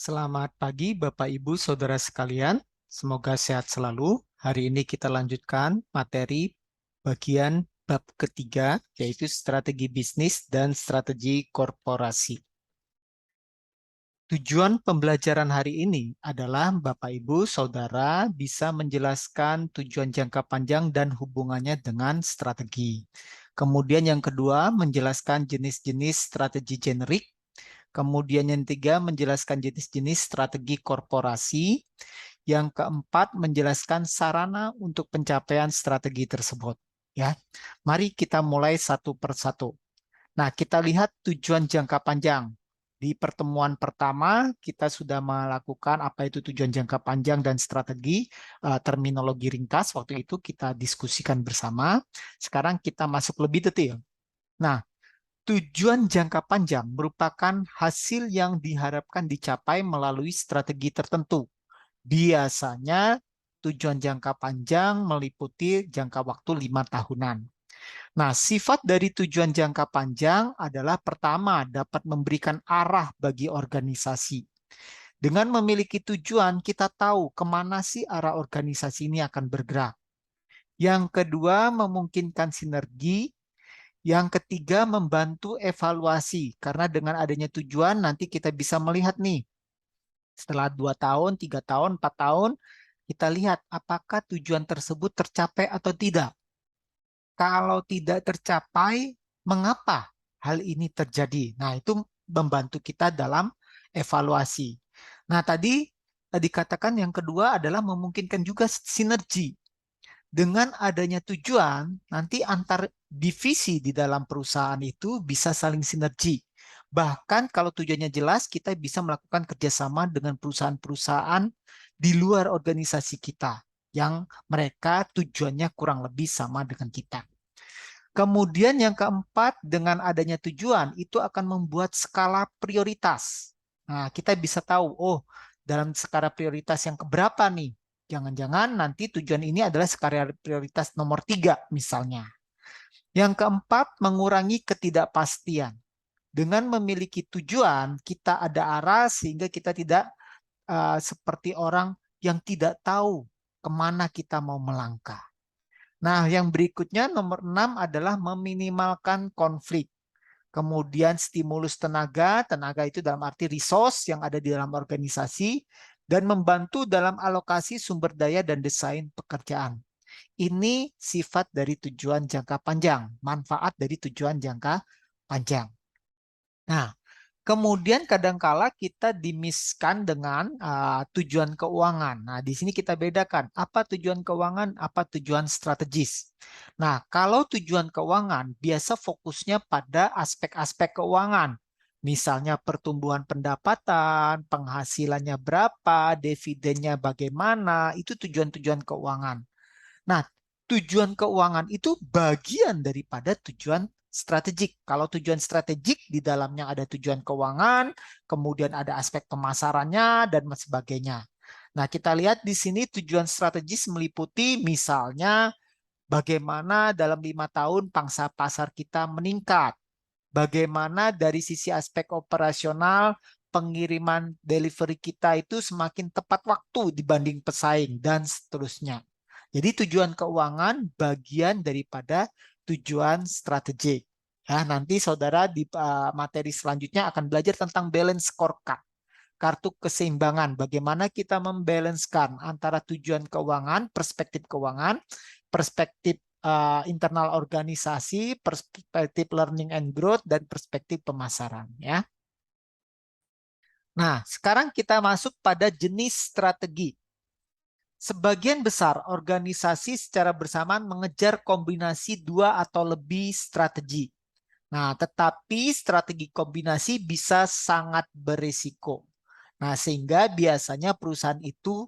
Selamat pagi Bapak Ibu Saudara sekalian. Semoga sehat selalu. Hari ini kita lanjutkan materi bagian bab ketiga, yaitu strategi bisnis dan strategi korporasi. Tujuan pembelajaran hari ini adalah Bapak Ibu Saudara bisa menjelaskan tujuan jangka panjang dan hubungannya dengan strategi. Kemudian yang kedua, menjelaskan jenis-jenis strategi generik. Kemudian yang ketiga, menjelaskan jenis-jenis strategi korporasi. Yang keempat, menjelaskan sarana untuk pencapaian strategi tersebut. Ya, mari kita mulai satu persatu. Nah, kita lihat tujuan jangka panjang. Di pertemuan pertama, kita sudah melakukan apa itu tujuan jangka panjang dan strategi, terminologi ringkas. Waktu itu kita diskusikan bersama. Sekarang kita masuk lebih detail. Nah, tujuan jangka panjang merupakan hasil yang diharapkan dicapai melalui strategi tertentu. Biasanya tujuan jangka panjang meliputi jangka waktu 5 tahunan. Nah, sifat dari tujuan jangka panjang adalah pertama, dapat memberikan arah bagi organisasi. Dengan memiliki tujuan, kita tahu kemana sih arah organisasi ini akan bergerak. Yang kedua, memungkinkan sinergi. Yang ketiga, membantu evaluasi. Karena dengan adanya tujuan, nanti kita bisa melihat nih, setelah 2 tahun, 3 tahun, 4 tahun, kita lihat apakah tujuan tersebut tercapai atau tidak. Kalau tidak tercapai, mengapa hal ini terjadi? Nah, itu membantu kita dalam evaluasi. Nah, tadi dikatakan yang kedua adalah memungkinkan juga sinergi. Dengan adanya tujuan, nanti antar divisi di dalam perusahaan itu bisa saling sinergi. Bahkan kalau tujuannya jelas, kita bisa melakukan kerjasama dengan perusahaan-perusahaan di luar organisasi kita yang mereka tujuannya kurang lebih sama dengan kita. Kemudian yang keempat, dengan adanya tujuan itu akan membuat skala prioritas. Nah, kita bisa tahu, oh, dalam skala prioritas yang keberapa nih? Jangan-jangan nanti tujuan ini adalah skala prioritas nomor 3 misalnya. Yang keempat, mengurangi ketidakpastian. Dengan memiliki tujuan, kita ada arah sehingga kita tidak seperti orang yang tidak tahu kemana kita mau melangkah. Nah, yang berikutnya nomor 6 adalah meminimalkan konflik. Kemudian stimulus tenaga, tenaga itu dalam arti resource yang ada di dalam organisasi, dan membantu dalam alokasi sumber daya dan desain pekerjaan. Ini sifat dari tujuan jangka panjang, manfaat dari tujuan jangka panjang. Nah, kemudian kadangkala kita dimiskan dengan tujuan keuangan. Nah, di sini kita bedakan apa tujuan keuangan, apa tujuan strategis. Nah, kalau tujuan keuangan biasa fokusnya pada aspek-aspek keuangan. Misalnya pertumbuhan pendapatan, penghasilannya berapa, dividennya bagaimana, itu tujuan-tujuan keuangan. Nah, tujuan keuangan itu bagian daripada tujuan strategik. Kalau tujuan strategik di dalamnya ada tujuan keuangan, kemudian ada aspek pemasarannya dan sebagainya. Nah, kita lihat di sini tujuan strategis meliputi misalnya bagaimana dalam 5 tahun pangsa pasar kita meningkat. Bagaimana dari sisi aspek operasional pengiriman delivery kita itu semakin tepat waktu dibanding pesaing dan seterusnya. Jadi tujuan keuangan bagian daripada tujuan strategik. Ya, nanti saudara di materi selanjutnya akan belajar tentang balance scorecard, kartu keseimbangan. Bagaimana kita membalancekan antara tujuan keuangan, perspektif internal organisasi, perspektif learning and growth, dan perspektif pemasaran. Ya. Nah, sekarang kita masuk pada jenis strategi. Sebagian besar organisasi secara bersamaan mengejar kombinasi 2 atau lebih strategi. Nah, tetapi strategi kombinasi bisa sangat berisiko. Nah, sehingga biasanya perusahaan itu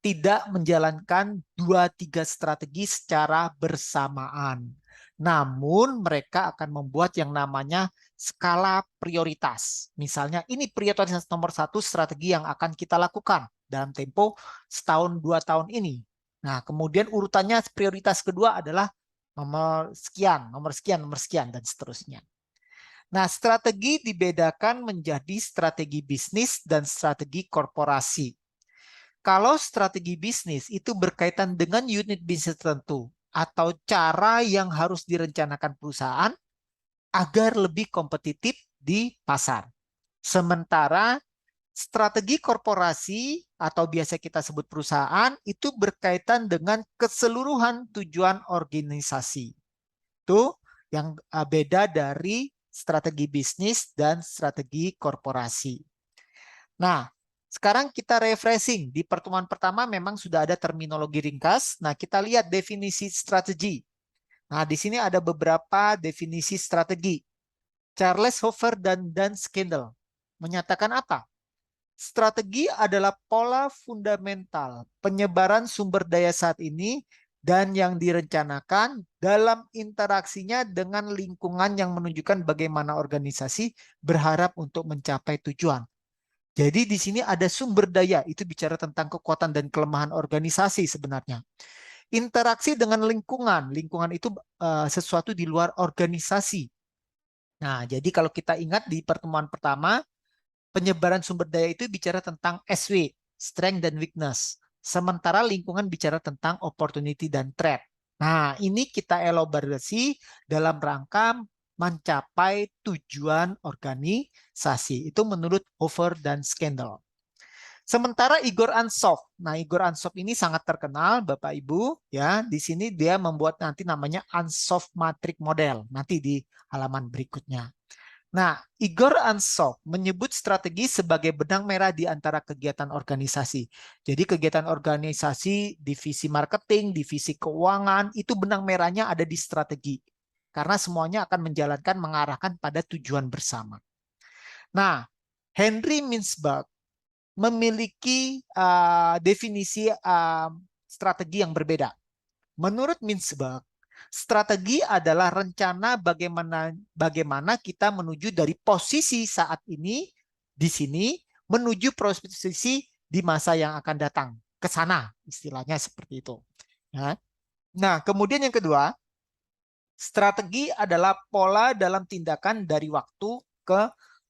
tidak menjalankan 2-3 strategi secara bersamaan. Namun mereka akan membuat yang namanya skala prioritas. Misalnya ini prioritas nomor 1 strategi yang akan kita lakukan dalam tempo setahun 2 tahun ini. Nah, kemudian urutannya prioritas kedua adalah nomor sekian, nomor sekian, nomor sekian, dan seterusnya. Nah, strategi dibedakan menjadi strategi bisnis dan strategi korporasi. Kalau strategi bisnis itu berkaitan dengan unit bisnis tertentu atau cara yang harus direncanakan perusahaan agar lebih kompetitif di pasar. Sementara strategi korporasi atau biasa kita sebut perusahaan itu berkaitan dengan keseluruhan tujuan organisasi. Itu yang beda dari strategi bisnis dan strategi korporasi. Nah, sekarang kita refreshing. Di pertemuan pertama memang sudah ada terminologi ringkas. Nah, kita lihat definisi strategi. Nah, di sini ada beberapa definisi strategi. Charles Hoover dan Dan Skindle menyatakan apa? Strategi adalah pola fundamental penyebaran sumber daya saat ini dan yang direncanakan dalam interaksinya dengan lingkungan yang menunjukkan bagaimana organisasi berharap untuk mencapai tujuan. Jadi di sini ada sumber daya, itu bicara tentang kekuatan dan kelemahan organisasi sebenarnya. Interaksi dengan lingkungan, lingkungan itu sesuatu di luar organisasi. Nah, jadi kalau kita ingat di pertemuan pertama, penyebaran sumber daya itu bicara tentang SW, strength dan weakness. Sementara lingkungan bicara tentang opportunity dan threat. Nah, ini kita elaborasi dalam rangka mencapai tujuan organisasi. Itu menurut Hoover dan Skindle. Sementara Igor Ansov. Nah, Igor Ansov ini sangat terkenal Bapak Ibu ya. Di sini dia membuat nanti namanya Ansov Matrix Model nanti di halaman berikutnya. Nah, Igor Ansov menyebut strategi sebagai benang merah di antara kegiatan organisasi. Jadi kegiatan organisasi, divisi marketing, divisi keuangan, itu benang merahnya ada di strategi. Karena semuanya akan menjalankan, mengarahkan pada tujuan bersama. Nah, Henry Mintzberg memiliki definisi strategi yang berbeda. Menurut Mintzberg, strategi adalah rencana bagaimana kita menuju dari posisi saat ini di sini menuju posisi di masa yang akan datang ke sana, istilahnya seperti itu. Ya. Nah, kemudian yang kedua, strategi adalah pola dalam tindakan dari waktu ke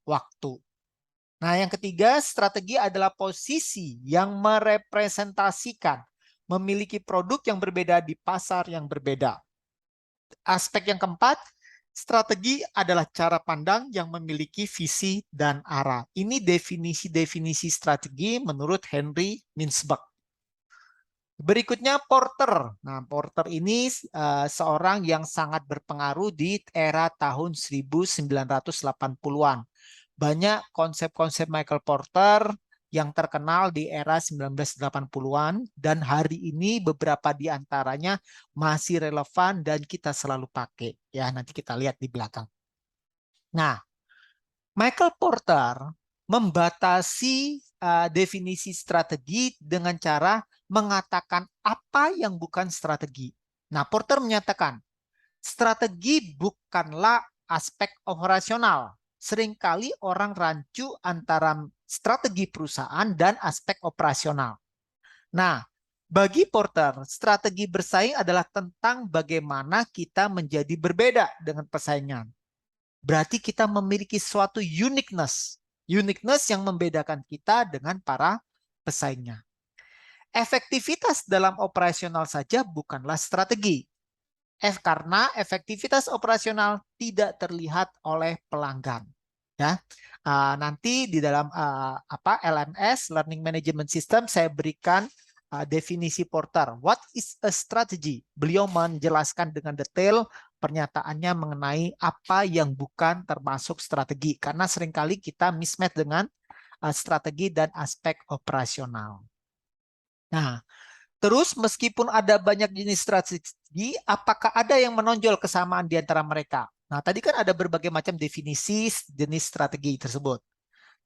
waktu. Nah, yang ketiga, strategi adalah posisi yang merepresentasikan memiliki produk yang berbeda di pasar yang berbeda. Aspek yang keempat, strategi adalah cara pandang yang memiliki visi dan arah. Ini definisi-definisi strategi menurut Henry Mintzberg. Berikutnya Porter. Nah, Porter ini seorang yang sangat berpengaruh di era tahun 1980-an. Banyak konsep-konsep Michael Porter yang terkenal di era 1980-an dan hari ini beberapa di antaranya masih relevan dan kita selalu pakai. Ya, nanti kita lihat di belakang. Nah, Michael Porter membatasi definisi strategi dengan cara mengatakan apa yang bukan strategi. Nah, Porter menyatakan strategi bukanlah aspek operasional. Seringkali orang rancu antara strategi perusahaan dan aspek operasional. Nah, bagi Porter, strategi bersaing adalah tentang bagaimana kita menjadi berbeda dengan persaingan. Berarti kita memiliki suatu uniqueness. Uniqueness yang membedakan kita dengan para pesaingnya. Efektivitas dalam operasional saja bukanlah strategi. Karena efektivitas operasional tidak terlihat oleh pelanggan. Ya, nanti di dalam LMS (Learning Management System) saya berikan definisi Porter. What is a strategy? Beliau menjelaskan dengan detail pernyataannya mengenai apa yang bukan termasuk strategi. Karena seringkali kita mismatch dengan strategi dan aspek operasional. Nah, terus meskipun ada banyak jenis strategi, apakah ada yang menonjol kesamaan di antara mereka? Nah, tadi kan ada berbagai macam definisi jenis strategi tersebut.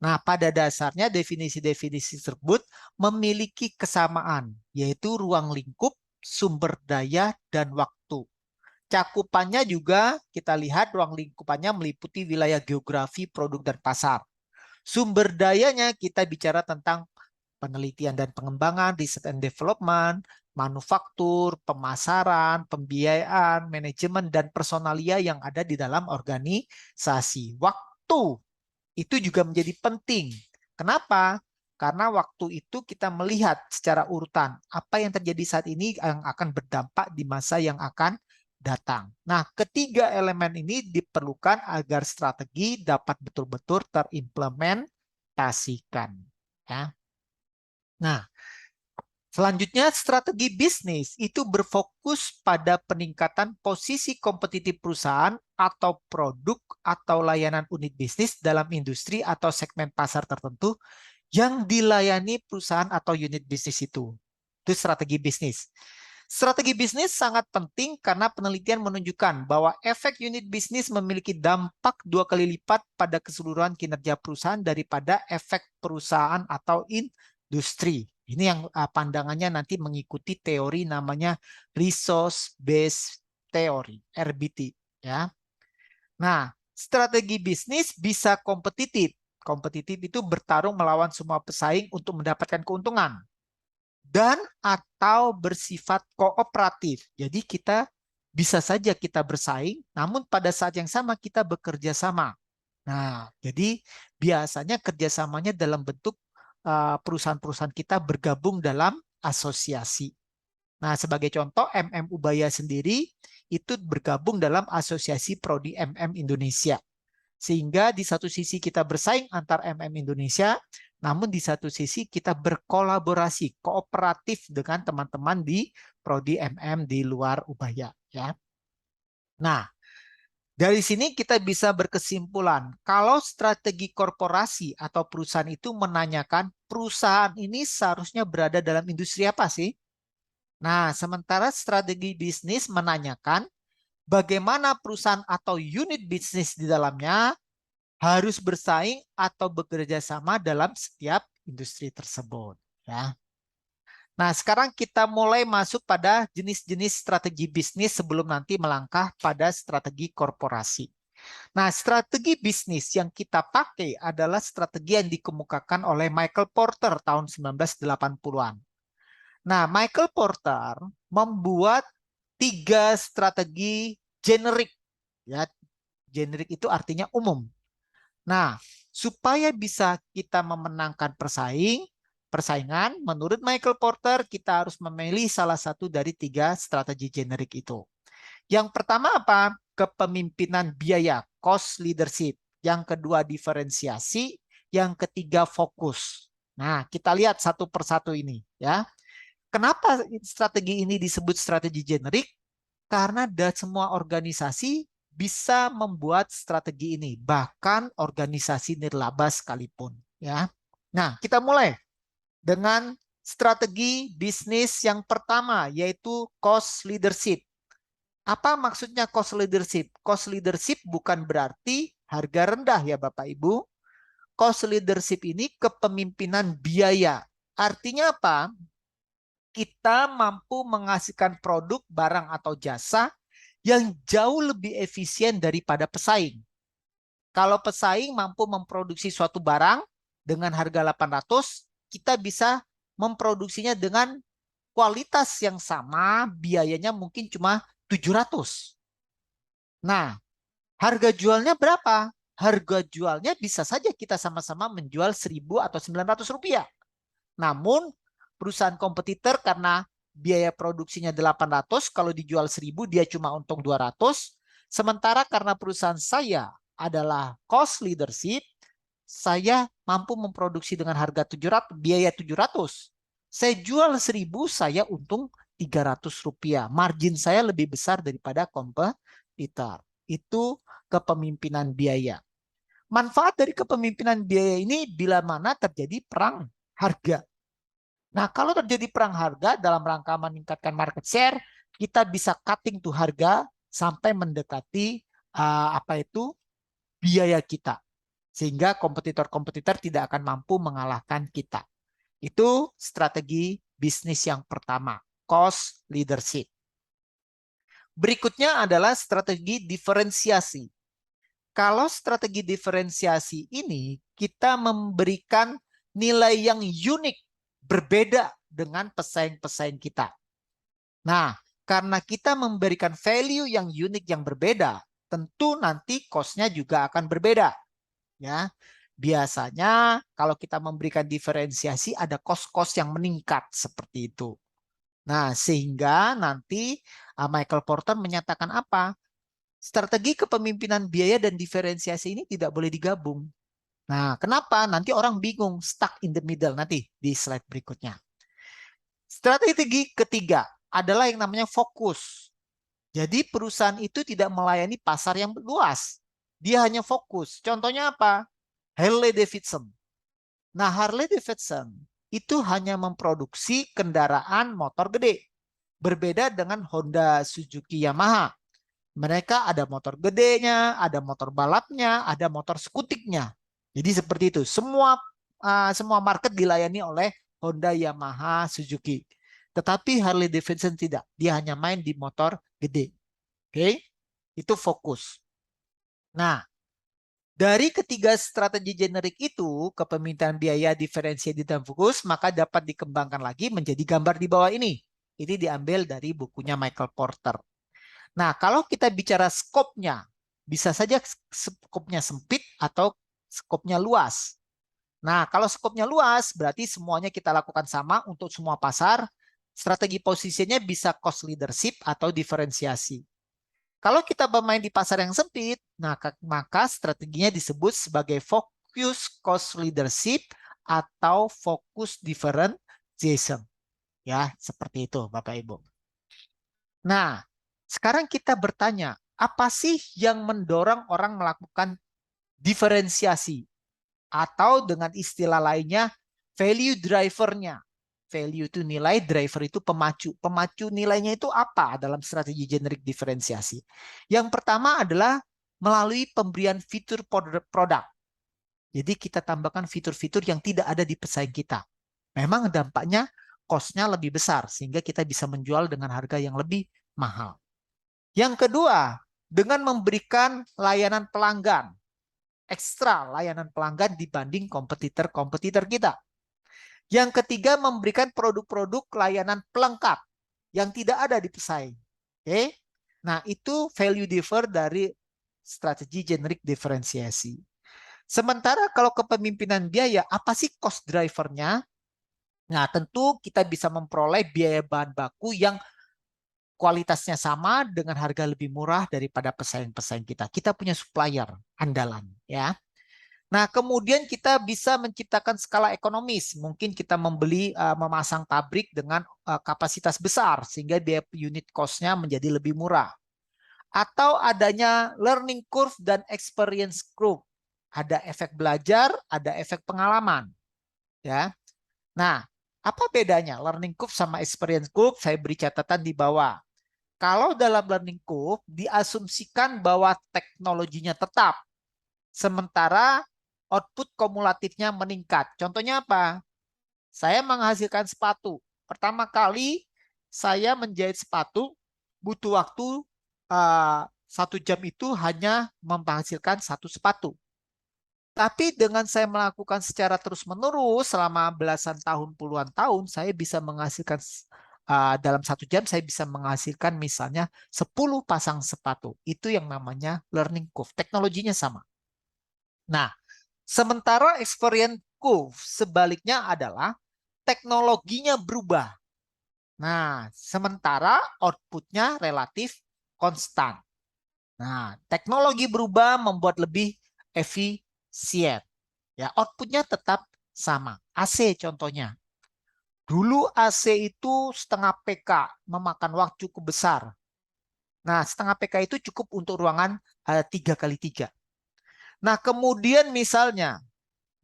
Nah, pada dasarnya definisi-definisi tersebut memiliki kesamaan, yaitu ruang lingkup, sumber daya, dan waktu. Cakupannya juga kita lihat ruang lingkupannya meliputi wilayah geografi, produk, dan pasar. Sumber dayanya kita bicara tentang penelitian dan pengembangan, research and development, manufaktur, pemasaran, pembiayaan, manajemen, dan personalia yang ada di dalam organisasi. Waktu itu juga menjadi penting. Kenapa? Karena waktu itu kita melihat secara urutan apa yang terjadi saat ini yang akan berdampak di masa yang akan datang. Nah, ketiga elemen ini diperlukan agar strategi dapat betul-betul terimplementasikan. Ya. Nah, selanjutnya, strategi bisnis itu berfokus pada peningkatan posisi kompetitif perusahaan atau produk atau layanan unit bisnis dalam industri atau segmen pasar tertentu yang dilayani perusahaan atau unit bisnis itu. Itu strategi bisnis. Strategi bisnis sangat penting karena penelitian menunjukkan bahwa efek unit bisnis memiliki dampak 2 kali lipat pada keseluruhan kinerja perusahaan daripada efek perusahaan atau industri. Ini yang pandangannya nanti mengikuti teori namanya resource based theory, RBT, ya. Nah, strategi bisnis bisa kompetitif. Kompetitif itu bertarung melawan semua pesaing untuk mendapatkan keuntungan dan atau bersifat kooperatif. Jadi kita bisa saja kita bersaing, namun pada saat yang sama kita bekerja sama. Nah, jadi biasanya kerjasamanya dalam bentuk perusahaan-perusahaan kita bergabung dalam asosiasi. Nah, sebagai contoh, MM Ubaya sendiri itu bergabung dalam asosiasi Prodi MM Indonesia. Sehingga di satu sisi kita bersaing antar MM Indonesia, namun di satu sisi kita berkolaborasi, kooperatif dengan teman-teman di Prodi MM di luar Ubaya. Ya. Nah, dari sini kita bisa berkesimpulan, kalau strategi korporasi atau perusahaan itu menanyakan perusahaan ini seharusnya berada dalam industri apa sih? Nah, sementara strategi bisnis menanyakan bagaimana perusahaan atau unit bisnis di dalamnya harus bersaing atau bekerja sama dalam setiap industri tersebut. Ya. Nah, sekarang kita mulai masuk pada jenis-jenis strategi bisnis sebelum nanti melangkah pada strategi korporasi. Nah, strategi bisnis yang kita pakai adalah strategi yang dikemukakan oleh Michael Porter tahun 1980-an. Nah, Michael Porter membuat 3 strategi generik. Ya, generik itu artinya umum. Nah, supaya bisa kita memenangkan persaingan, menurut Michael Porter, kita harus memilih salah satu dari 3 strategi generik itu. Yang pertama apa? Kepemimpinan biaya, cost leadership. Yang kedua, diferensiasi. Yang ketiga, fokus. Nah, kita lihat satu persatu ini, ya. Kenapa strategi ini disebut strategi generik? Karena semua organisasi bisa membuat strategi ini, bahkan organisasi nirlaba sekalipun. Ya. Nah, kita mulai dengan strategi bisnis yang pertama, yaitu cost leadership. Apa maksudnya cost leadership? Cost leadership bukan berarti harga rendah ya Bapak Ibu. Cost leadership ini kepemimpinan biaya. Artinya apa? Kita mampu menghasilkan produk, barang, atau jasa yang jauh lebih efisien daripada pesaing. Kalau pesaing mampu memproduksi suatu barang dengan harga 800, kita bisa memproduksinya dengan kualitas yang sama, biayanya mungkin cuma 700. Nah, harga jualnya berapa? Harga jualnya bisa saja kita sama-sama menjual 1.000 atau 900 rupiah. Namun, perusahaan kompetitor karena biaya produksinya 800, kalau dijual 1.000 dia cuma untung 200. Sementara karena perusahaan saya adalah cost leadership, saya mampu memproduksi dengan harga 700, biaya 700. Saya jual 1.000, saya untung 300 rupiah. Margin saya lebih besar daripada kompetitor. Itu kepemimpinan biaya. Manfaat dari kepemimpinan biaya ini bila mana terjadi perang harga. Nah, kalau terjadi perang harga dalam rangka meningkatkan market share, kita bisa cutting tuh harga sampai mendekati biaya kita. Sehingga kompetitor-kompetitor tidak akan mampu mengalahkan kita. Itu strategi bisnis yang pertama, cost leadership. Berikutnya adalah strategi diferensiasi. Kalau strategi diferensiasi ini, kita memberikan nilai yang unik, berbeda dengan pesaing-pesaing kita. Nah, karena kita memberikan value yang unik yang berbeda, tentu nanti cost-nya juga akan berbeda. Ya, biasanya kalau kita memberikan diferensiasi ada cost-cost yang meningkat seperti itu. Nah, sehingga nanti Michael Porter menyatakan apa? Strategi kepemimpinan biaya dan diferensiasi ini tidak boleh digabung. Nah, kenapa? Nanti orang bingung, stuck in the middle nanti di slide berikutnya. Strategi ketiga adalah yang namanya fokus. Jadi perusahaan itu tidak melayani pasar yang luas. Dia hanya fokus. Contohnya apa? Harley Davidson. Nah, Harley Davidson itu hanya memproduksi kendaraan motor gede. Berbeda dengan Honda, Suzuki, Yamaha. Mereka ada motor gedenya, ada motor balapnya, ada motor skutiknya. Jadi seperti itu. Semua market dilayani oleh Honda, Yamaha, Suzuki. Tetapi Harley Davidson tidak. Dia hanya main di motor gede. Oke? Itu fokus. Nah, dari ketiga strategi generik itu, kepemimpinan biaya, diferensiasi, dan fokus, maka dapat dikembangkan lagi menjadi gambar di bawah ini. Ini diambil dari bukunya Michael Porter. Nah, kalau kita bicara skopnya, bisa saja skopnya sempit atau skopnya luas. Nah, kalau skopnya luas, berarti semuanya kita lakukan sama untuk semua pasar. Strategi posisinya bisa cost leadership atau diferensiasi. Kalau kita bermain di pasar yang sempit, maka strateginya disebut sebagai focus cost leadership atau focus differentiation. Ya, seperti itu Bapak Ibu. Nah, sekarang kita bertanya, apa sih yang mendorong orang melakukan diferensiasi? Atau dengan istilah lainnya, value drivernya. Value itu nilai, driver itu pemacu. Pemacu nilainya itu apa dalam strategi generik diferensiasi? Yang pertama adalah melalui pemberian fitur produk. Jadi kita tambahkan fitur-fitur yang tidak ada di pesaing kita. Memang dampaknya cost-nya lebih besar, sehingga kita bisa menjual dengan harga yang lebih mahal. Yang kedua, dengan memberikan layanan pelanggan, ekstra layanan pelanggan dibanding kompetitor-kompetitor kita. Yang ketiga, memberikan produk-produk layanan pelengkap yang tidak ada di pesaing. Oke. Nah, itu value differ dari strategi generik diferensiasi. Sementara kalau kepemimpinan biaya, apa sih cost drivernya? Nah, tentu kita bisa memperoleh biaya bahan baku yang kualitasnya sama dengan harga lebih murah daripada pesaing-pesaing kita. Kita punya supplier andalan, ya. Nah, kemudian kita bisa menciptakan skala ekonomis. Mungkin kita memasang pabrik dengan kapasitas besar sehingga biaya unit cost-nya menjadi lebih murah. Atau adanya learning curve dan experience curve. Ada efek belajar, ada efek pengalaman, ya. Nah, apa bedanya learning curve sama experience curve? Saya beri catatan di bawah. Kalau dalam learning curve diasumsikan bahwa teknologinya tetap, sementara output kumulatifnya meningkat. Contohnya apa? Saya menghasilkan sepatu. Pertama kali saya menjahit sepatu butuh waktu 1 jam itu hanya menghasilkan satu sepatu. Tapi dengan saya melakukan secara terus-menerus selama belasan tahun, puluhan tahun, saya bisa menghasilkan dalam 1 jam saya bisa menghasilkan misalnya 10 pasang sepatu. Itu yang namanya learning curve. Teknologinya sama. Nah, sementara experience curve sebaliknya adalah teknologinya berubah. Nah, sementara outputnya relatif konstan. Nah, teknologi berubah membuat lebih efisien. Ya, outputnya tetap sama. AC contohnya. Dulu AC itu setengah PK, memakan waktu cukup besar. Nah, setengah PK itu cukup untuk ruangan 3x3. Nah, kemudian misalnya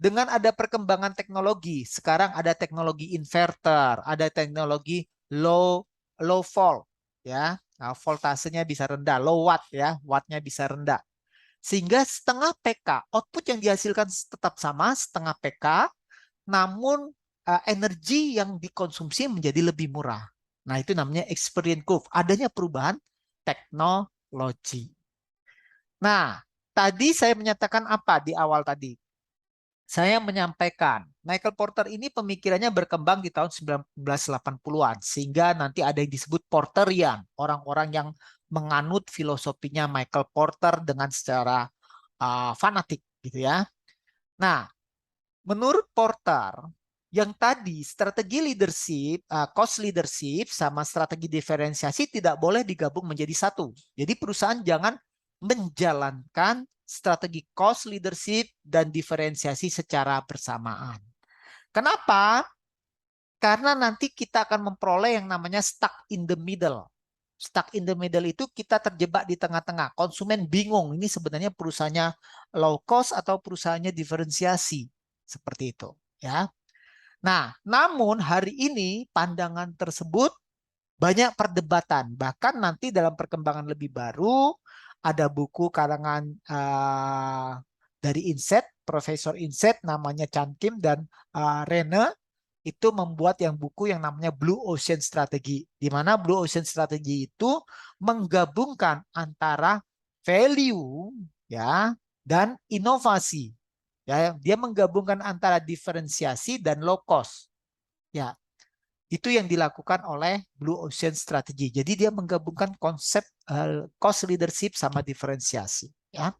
dengan ada perkembangan teknologi, sekarang ada teknologi inverter, ada teknologi low volt, ya, nah, voltasenya bisa rendah, low watt ya, wattnya bisa rendah, sehingga setengah PK output yang dihasilkan tetap sama setengah PK, namun energi yang dikonsumsi menjadi lebih murah. Nah, itu namanya experience curve, adanya perubahan teknologi. Nah, tadi saya menyatakan apa di awal tadi? saya menyampaikan, Michael Porter ini pemikirannya berkembang di tahun 1980-an, sehingga nanti ada yang disebut Porterian, orang-orang yang menganut filosofinya Michael Porter dengan secara fanatik gitu ya. Nah, menurut Porter, yang tadi strategi leadership, cost leadership sama strategi diferensiasi tidak boleh digabung menjadi satu. Jadi perusahaan jangan menjalankan strategi cost leadership dan diferensiasi secara bersamaan. Kenapa? Karena nanti kita akan memperoleh yang namanya stuck in the middle. Stuck in the middle itu kita terjebak di tengah-tengah. Konsumen bingung, ini sebenarnya perusahaannya low cost atau perusahaannya diferensiasi. Seperti itu. Ya. Nah, namun hari ini pandangan tersebut banyak perdebatan. Bahkan nanti dalam perkembangan lebih baru, ada buku karangan dari Inset, Profesor Inset namanya Chan Kim dan Rene, itu membuat yang buku yang namanya Blue Ocean Strategy, di mana Blue Ocean Strategy itu menggabungkan antara value ya dan inovasi. Ya, dia menggabungkan antara diferensiasi dan low cost. Ya, itu yang dilakukan oleh Blue Ocean Strategy. Jadi dia menggabungkan konsep cost leadership sama diferensiasi. Ya.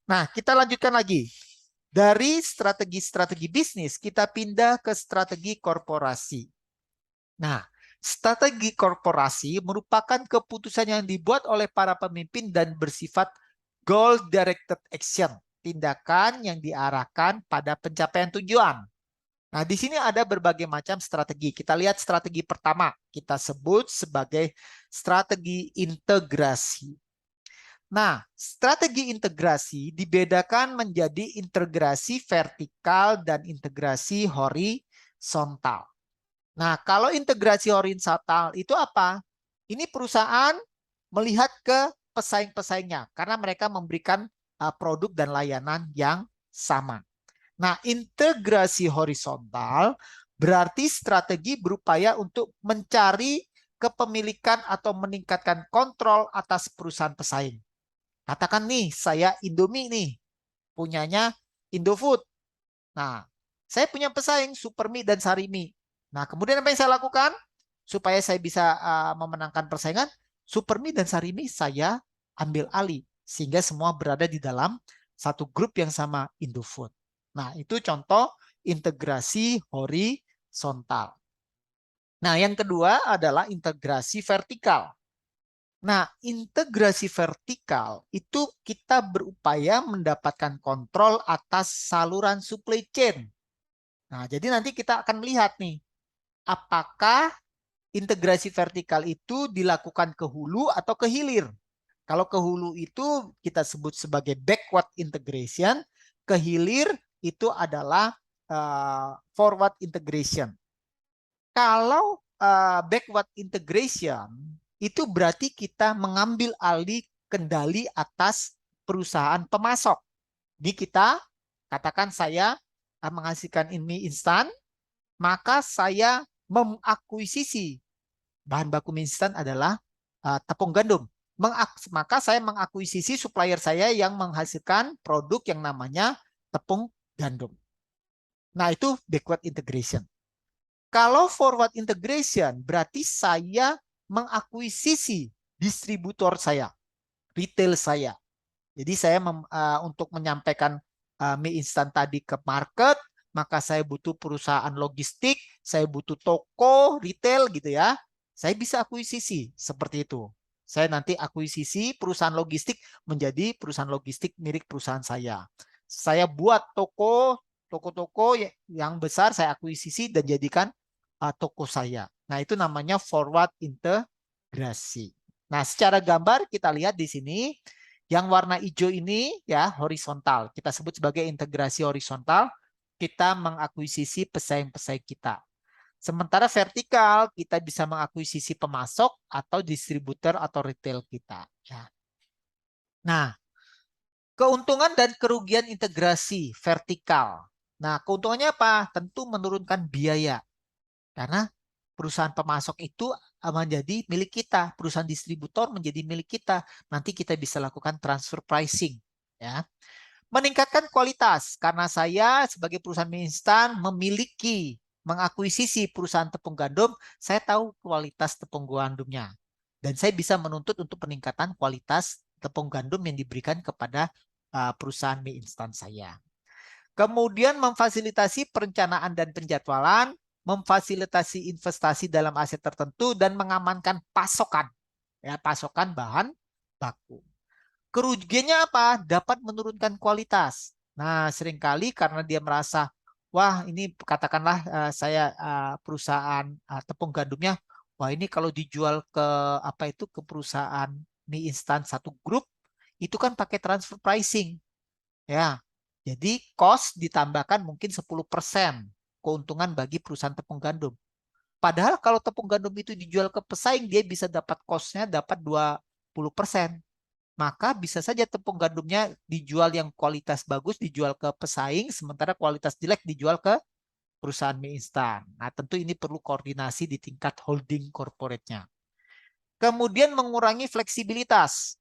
Nah, kita lanjutkan lagi. Dari strategi-strategi bisnis, kita pindah ke strategi korporasi. Nah, strategi korporasi merupakan keputusan yang dibuat oleh para pemimpin dan bersifat goal-directed action, tindakan yang diarahkan pada pencapaian tujuan. Nah, di sini ada berbagai macam strategi. Kita lihat strategi pertama, kita sebut sebagai strategi integrasi. Nah, strategi integrasi dibedakan menjadi integrasi vertikal dan integrasi horizontal. Nah, kalau integrasi horizontal itu apa? Ini perusahaan melihat ke pesaing-pesaingnya karena mereka memberikan produk dan layanan yang sama. Nah, integrasi horizontal berarti strategi berupaya untuk mencari kepemilikan atau meningkatkan kontrol atas perusahaan pesaing. Katakan nih, saya Indomie nih, punyanya Indofood. Nah, saya punya pesaing Supermi dan Sarimi. Nah, kemudian apa yang saya lakukan? Supaya saya bisa memenangkan persaingan, Supermi dan Sarimi saya ambil alih. Sehingga semua berada di dalam satu grup yang sama, Indofood. Nah, itu contoh integrasi horizontal. Nah, yang kedua adalah integrasi vertikal. Nah, integrasi vertikal itu kita berupaya mendapatkan kontrol atas saluran supply chain. Nah, jadi nanti kita akan melihat nih, apakah integrasi vertikal itu dilakukan ke hulu atau ke hilir. Kalau ke hulu itu kita sebut sebagai backward integration, ke hilir itu adalah forward integration. Kalau backward integration itu berarti kita mengambil alih kendali atas perusahaan pemasok. Jadi kita katakan saya menghasilkan mie instan, maka saya mengakuisisi bahan baku mie instan adalah tepung gandum. Maka saya mengakuisisi supplier saya yang menghasilkan produk yang namanya tepung gandum. Nah, itu backward integration. Kalau forward integration berarti saya mengakuisisi distributor saya, retail saya. Jadi saya untuk menyampaikan mie instan tadi ke market, maka saya butuh perusahaan logistik, saya butuh toko retail gitu ya. Saya bisa akuisisi seperti itu. Saya nanti akuisisi perusahaan logistik menjadi perusahaan logistik milik perusahaan saya. Saya buat toko-toko yang besar saya akuisisi dan jadikan toko saya. Nah, itu namanya forward integrasi. Nah, secara gambar kita lihat di sini yang warna hijau ini ya horizontal. Kita sebut sebagai integrasi horizontal. Kita mengakuisisi pesaing-pesaing kita. Sementara vertikal kita bisa mengakuisisi pemasok atau distributor atau retail kita. Ya. Nah, keuntungan dan kerugian integrasi vertikal. Nah, keuntungannya apa? Tentu menurunkan biaya. Karena perusahaan pemasok itu menjadi milik kita, perusahaan distributor menjadi milik kita. Nanti kita bisa lakukan transfer pricing, ya. Meningkatkan kualitas, karena saya sebagai perusahaan mie instan mengakuisisi perusahaan tepung gandum, saya tahu kualitas tepung gandumnya. Dan saya bisa menuntut untuk peningkatan kualitas tepung gandum yang diberikan kepada perusahaan mie instan saya. Kemudian memfasilitasi perencanaan dan penjadwalan, memfasilitasi investasi dalam aset tertentu, dan mengamankan pasokan, ya, pasokan bahan baku. Kerugiannya apa? Dapat menurunkan kualitas. Nah, seringkali karena dia merasa, wah ini katakanlah saya perusahaan tepung gandumnya, wah ini kalau dijual ke apa itu ke perusahaan mie instan satu grup, itu kan pakai transfer pricing, ya. Jadi cost ditambahkan mungkin 10% keuntungan bagi perusahaan tepung gandum. Padahal kalau tepung gandum itu dijual ke pesaing, dia bisa dapat cost-nya dapat 20%. Maka bisa saja tepung gandumnya dijual yang kualitas bagus, dijual ke pesaing, sementara kualitas jelek dijual ke perusahaan mie instan. Nah, tentu ini perlu koordinasi di tingkat holding corporate-nya. Kemudian mengurangi fleksibilitas.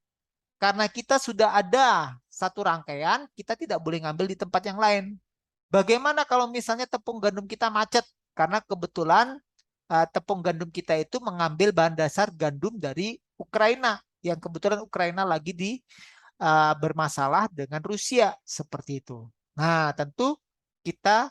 Karena kita sudah ada satu rangkaian, kita tidak boleh ngambil di tempat yang lain. Bagaimana kalau misalnya tepung gandum kita macet? Karena kebetulan tepung gandum kita itu mengambil bahan dasar gandum dari Ukraina, yang kebetulan Ukraina lagi bermasalah dengan Rusia seperti itu. Nah, tentu kita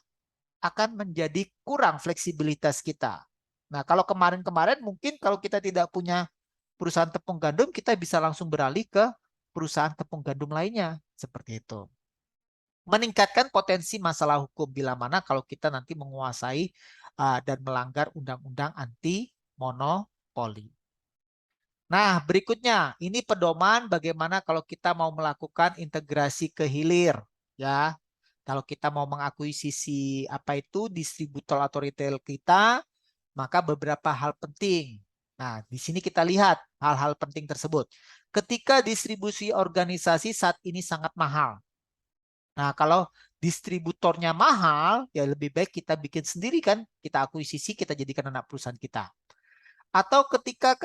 akan menjadi kurang fleksibilitas kita. Nah, kalau kemarin-kemarin mungkin kalau kita tidak punya perusahaan tepung gandum, kita bisa langsung beralih ke perusahaan tepung gandum lainnya seperti itu. Meningkatkan potensi masalah hukum bila mana kalau kita nanti menguasai dan melanggar undang-undang anti monopoli. Nah, berikutnya ini pedoman bagaimana kalau kita mau melakukan integrasi ke hilir, ya. Kalau kita mau mengakuisisi apa itu distributor atau retail kita, maka beberapa hal penting. Nah, di sini kita lihat hal-hal penting tersebut. Ketika distribusi organisasi saat ini sangat mahal. Nah, kalau distributornya mahal, ya lebih baik kita bikin sendiri kan, kita akuisisi, kita jadikan anak perusahaan kita. Atau ketika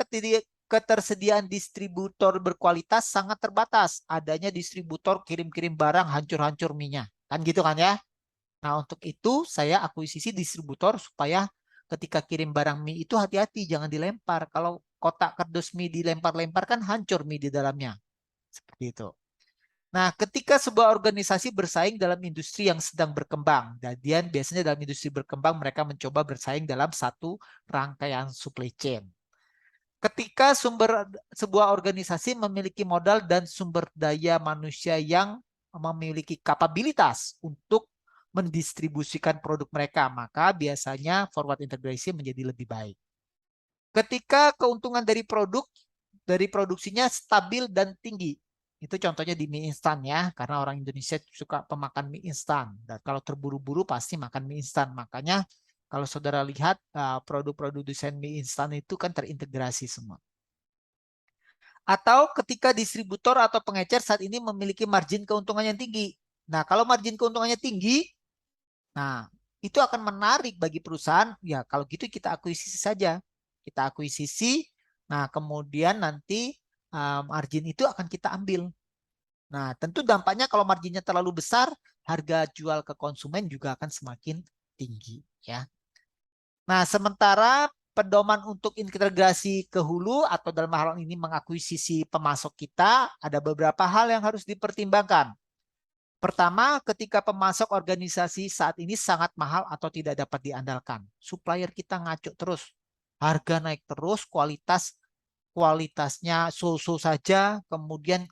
ketersediaan distributor berkualitas sangat terbatas, adanya distributor kirim-kirim barang hancur-hancur minyak. Kan gitu kan ya? Nah, untuk itu saya akuisisi distributor supaya ketika kirim barang mie itu hati-hati, jangan dilempar. Kalau kotak kardus mie dilempar-lempar kan hancur mie di dalamnya. Seperti itu. Nah, ketika sebuah organisasi bersaing dalam industri yang sedang berkembang, dan biasanya dalam industri berkembang mereka mencoba bersaing dalam satu rangkaian supply chain. Ketika sebuah organisasi memiliki modal dan sumber daya manusia yang memiliki kapabilitas untuk mendistribusikan produk mereka, maka biasanya forward integration menjadi lebih baik. Ketika keuntungan dari produksinya stabil dan tinggi, itu contohnya di mie instan ya, karena orang Indonesia suka pemakan mie instan. Dan kalau terburu-buru pasti makan mie instan. Makanya kalau saudara lihat produk-produk desain mie instan itu kan terintegrasi semua. Atau ketika distributor atau pengecer saat ini memiliki margin keuntungan yang tinggi. Nah, kalau margin keuntungannya tinggi, nah itu akan menarik bagi perusahaan. Ya, kalau gitu kita akuisisi saja. Kita akuisisi, nah kemudian nanti margin itu akan kita ambil. Nah, tentu dampaknya kalau marginnya terlalu besar, harga jual ke konsumen juga akan semakin tinggi, ya. Nah, sementara pedoman untuk integrasi ke hulu atau dalam hal ini mengakuisisi pemasok kita, ada beberapa hal yang harus dipertimbangkan. Pertama, ketika pemasok organisasi saat ini sangat mahal atau tidak dapat diandalkan. Supplier kita ngaco terus. Harga naik terus, kualitasnya so-so saja, kemudian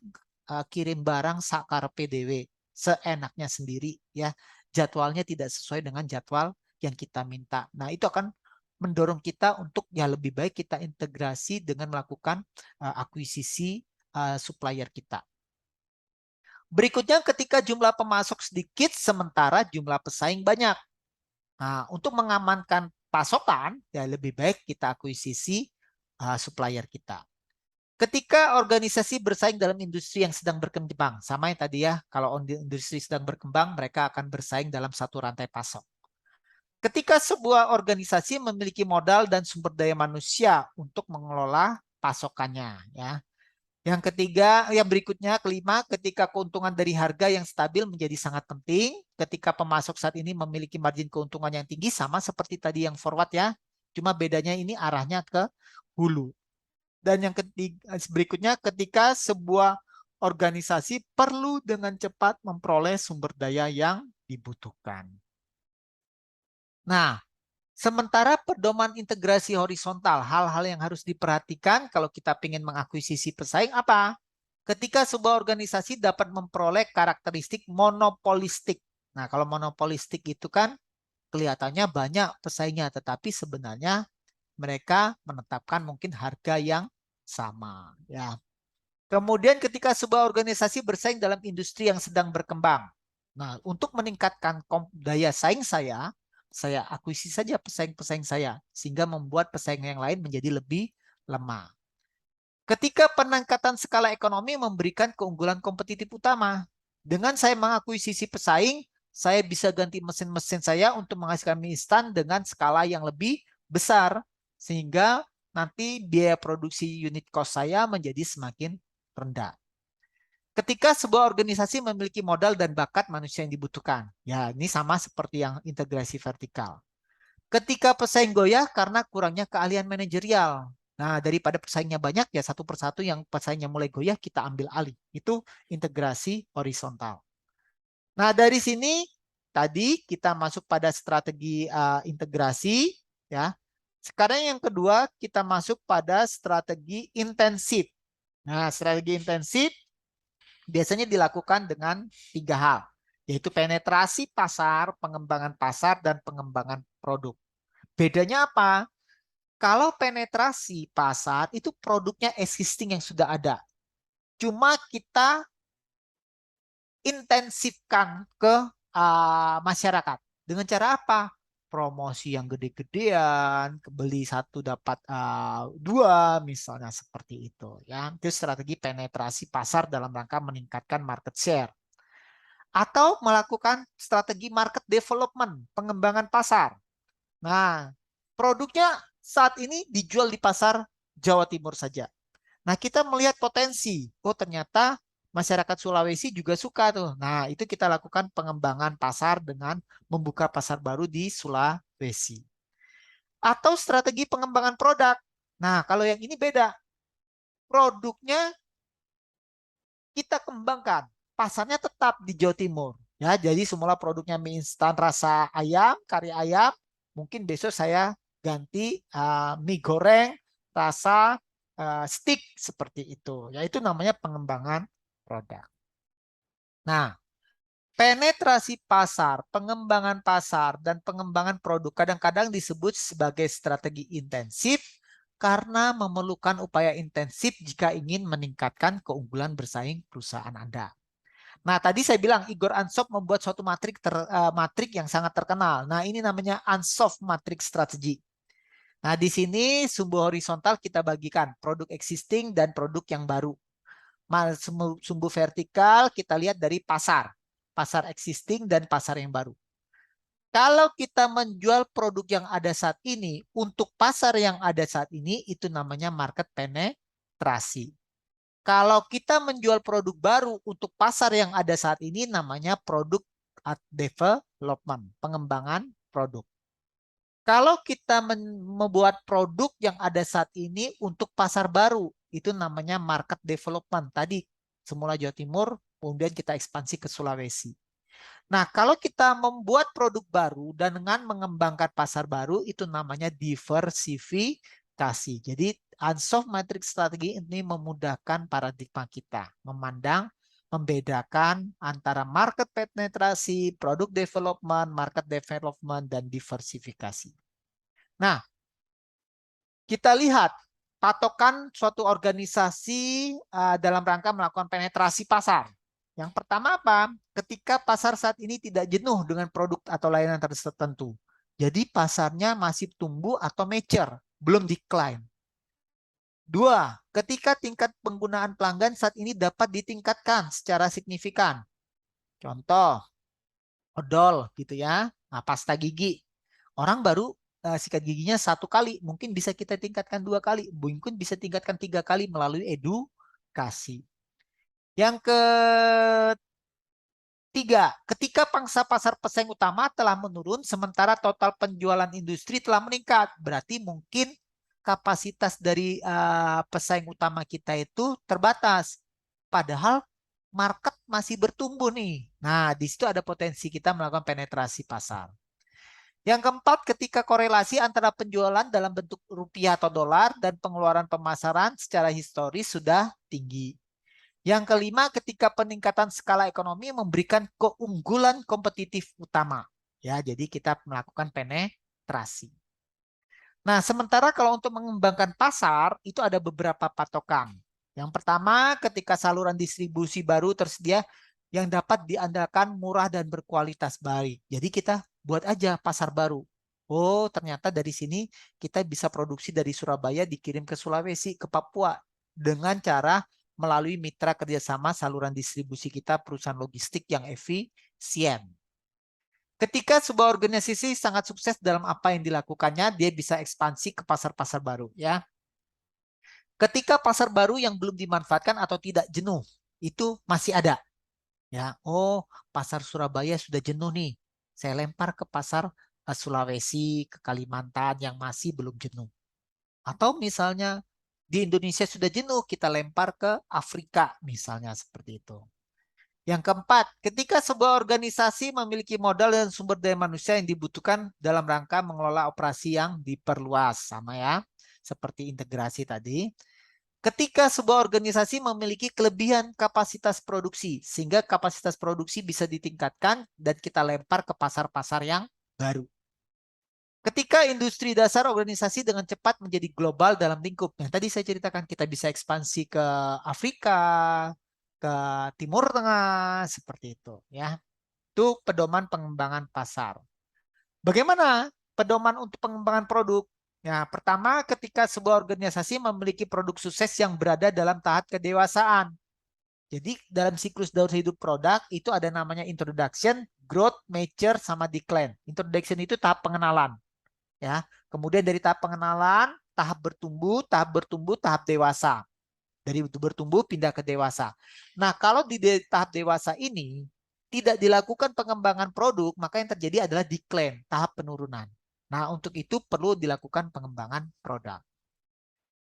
kirim barang sakar PDW, seenaknya sendiri ya. Jadwalnya tidak sesuai dengan jadwal yang kita minta. Nah, itu akan mendorong kita untuk ya lebih baik kita integrasi dengan melakukan akuisisi supplier kita. Berikutnya ketika jumlah pemasok sedikit sementara jumlah pesaing banyak. Nah, untuk mengamankan pasokan ya lebih baik kita akuisisi supplier kita. Ketika organisasi bersaing dalam industri yang sedang berkembang, sama yang tadi ya, kalau industri sedang berkembang, mereka akan bersaing dalam satu rantai pasok. Ketika sebuah organisasi memiliki modal dan sumber daya manusia untuk mengelola pasokannya, ya, Yang ketiga, yang berikutnya, kelima, ketika keuntungan dari harga yang stabil menjadi sangat penting. Ketika pemasok saat ini memiliki margin keuntungan yang tinggi, sama seperti tadi yang forward ya. Cuma bedanya ini arahnya ke hulu. Dan yang ketiga, berikutnya, ketika sebuah organisasi perlu dengan cepat memperoleh sumber daya yang dibutuhkan. Nah, sementara pedoman integrasi horizontal, hal-hal yang harus diperhatikan kalau kita ingin mengakuisisi pesaing apa? Ketika sebuah organisasi dapat memperoleh karakteristik monopolistik. Nah, kalau monopolistik itu kan kelihatannya banyak pesaingnya, tetapi sebenarnya mereka menetapkan mungkin harga yang sama. Ya. Kemudian ketika sebuah organisasi bersaing dalam industri yang sedang berkembang. Nah, untuk meningkatkan daya saing saya akuisisi saja pesaing-pesaing saya sehingga membuat pesaing yang lain menjadi lebih lemah. Ketika peningkatan skala ekonomi memberikan keunggulan kompetitif utama. Dengan saya mengakuisisi pesaing, saya bisa ganti mesin-mesin saya untuk menghasilkan mie instan dengan skala yang lebih besar sehingga nanti biaya produksi unit cost saya menjadi semakin rendah. Ketika sebuah organisasi memiliki modal dan bakat manusia yang dibutuhkan. Ya, ini sama seperti yang integrasi vertikal. Ketika pesaing goyah karena kurangnya keahlian manajerial. Nah, daripada pesaingnya banyak, ya satu persatu yang pesaingnya mulai goyah, kita ambil alih. Itu integrasi horizontal. Nah, dari sini tadi kita masuk pada strategi integrasi. Ya. Sekarang yang kedua, kita masuk pada strategi intensif. Nah, strategi intensif biasanya dilakukan dengan 3 hal, yaitu penetrasi pasar, pengembangan pasar, dan pengembangan produk. Bedanya apa? Kalau penetrasi pasar itu produknya existing yang sudah ada. Cuma kita intensifkan ke masyarakat. Dengan cara apa? Promosi yang gede-gedean, beli satu dapat dua, misalnya seperti itu. Ya, itu strategi penetrasi pasar dalam rangka meningkatkan market share. Atau melakukan strategi market development, pengembangan pasar. Nah, produknya saat ini dijual di pasar Jawa Timur saja. Nah, kita melihat potensi. Oh, ternyata masyarakat Sulawesi juga suka tuh. Nah, itu kita lakukan pengembangan pasar dengan membuka pasar baru di Sulawesi. Atau strategi pengembangan produk. Nah, kalau yang ini beda. Produknya kita kembangkan. Pasarnya tetap di Jawa Timur. Ya, jadi semula produknya mie instan rasa ayam, kari ayam. Mungkin besok saya ganti mie goreng rasa stick seperti itu. Yaitu namanya pengembangan produk. Nah, penetrasi pasar, pengembangan pasar, dan pengembangan produk kadang-kadang disebut sebagai strategi intensif karena memerlukan upaya intensif jika ingin meningkatkan keunggulan bersaing perusahaan Anda. Nah, tadi saya bilang Igor Ansov membuat suatu matrik yang sangat terkenal. Nah, ini namanya Ansov Matrix Strategy. Nah, di sini sumbu horizontal kita bagikan produk existing dan produk yang baru. Sumbu vertikal kita lihat dari pasar. Pasar existing dan pasar yang baru. Kalau kita menjual produk yang ada saat ini untuk pasar yang ada saat ini, itu namanya market penetrasi. Kalau kita menjual produk baru untuk pasar yang ada saat ini, namanya produk development, pengembangan produk. Kalau kita membuat produk yang ada saat ini untuk pasar baru, itu namanya market development. Tadi semula Jawa Timur, kemudian kita ekspansi ke Sulawesi. Nah, kalau kita membuat produk baru dan dengan mengembangkan pasar baru, itu namanya diversifikasi. Jadi, Ansov Matrix Strategi ini memudahkan paradigma kita, membedakan antara market penetrasi, produk development, market development, dan diversifikasi. Nah, kita lihat patokan suatu organisasi dalam rangka melakukan penetrasi pasar. Yang pertama apa? Ketika pasar saat ini tidak jenuh dengan produk atau layanan tertentu. Jadi pasarnya masih tumbuh atau mature, belum decline. 2, ketika tingkat penggunaan pelanggan saat ini dapat ditingkatkan secara signifikan. Contoh, odol gitu ya, nah, pasta gigi. Orang baru sikat giginya 1 kali, mungkin bisa kita tingkatkan 2 kali, mungkin bisa tingkatkan 3 kali melalui edukasi. Yang ketiga, ketika pangsa pasar pesaing utama telah menurun, sementara total penjualan industri telah meningkat, berarti mungkin kapasitas dari pesaing utama kita itu terbatas. Padahal market masih bertumbuh nih. Nah, di situ ada potensi kita melakukan penetrasi pasar. Yang keempat, ketika korelasi antara penjualan dalam bentuk rupiah atau dolar dan pengeluaran pemasaran secara historis sudah tinggi. Yang kelima, ketika peningkatan skala ekonomi memberikan keunggulan kompetitif utama. Ya, jadi kita melakukan penetrasi. Nah, sementara kalau untuk mengembangkan pasar, itu ada beberapa patokan. Yang pertama, ketika saluran distribusi baru tersedia yang dapat diandalkan murah dan berkualitas baik. Jadi kita buat aja pasar baru. Oh, ternyata dari sini kita bisa produksi dari Surabaya dikirim ke Sulawesi, ke Papua dengan cara melalui mitra kerjasama saluran distribusi kita perusahaan logistik yang efisien. Ketika sebuah organisasi sangat sukses dalam apa yang dilakukannya, dia bisa ekspansi ke pasar-pasar baru, ya. Ketika pasar baru yang belum dimanfaatkan atau tidak jenuh, itu masih ada. Ya, oh, pasar Surabaya sudah jenuh nih. Saya lempar ke pasar Sulawesi, ke Kalimantan yang masih belum jenuh. Atau misalnya di Indonesia sudah jenuh, kita lempar ke Afrika misalnya seperti itu. Yang keempat, ketika sebuah organisasi memiliki modal dan sumber daya manusia yang dibutuhkan dalam rangka mengelola operasi yang diperluas, sama ya, seperti integrasi tadi. Ketika sebuah organisasi memiliki kelebihan kapasitas produksi, sehingga kapasitas produksi bisa ditingkatkan dan kita lempar ke pasar-pasar yang baru. Ketika industri dasar organisasi dengan cepat menjadi global dalam lingkup, yang tadi saya ceritakan kita bisa ekspansi ke Afrika, ke Timur Tengah, seperti itu, ya. Itu pedoman pengembangan pasar. Bagaimana pedoman untuk pengembangan produk? Ya, pertama, ketika sebuah organisasi memiliki produk sukses yang berada dalam tahap kedewasaan. Jadi dalam siklus daur hidup produk itu ada namanya introduction, growth, mature, sama decline. Introduction itu tahap pengenalan, ya. Kemudian dari tahap pengenalan, tahap bertumbuh, tahap dewasa. Dari bertumbuh pindah ke dewasa. Nah, kalau di tahap dewasa ini tidak dilakukan pengembangan produk, maka yang terjadi adalah decline, tahap penurunan. Nah, untuk itu perlu dilakukan pengembangan produk.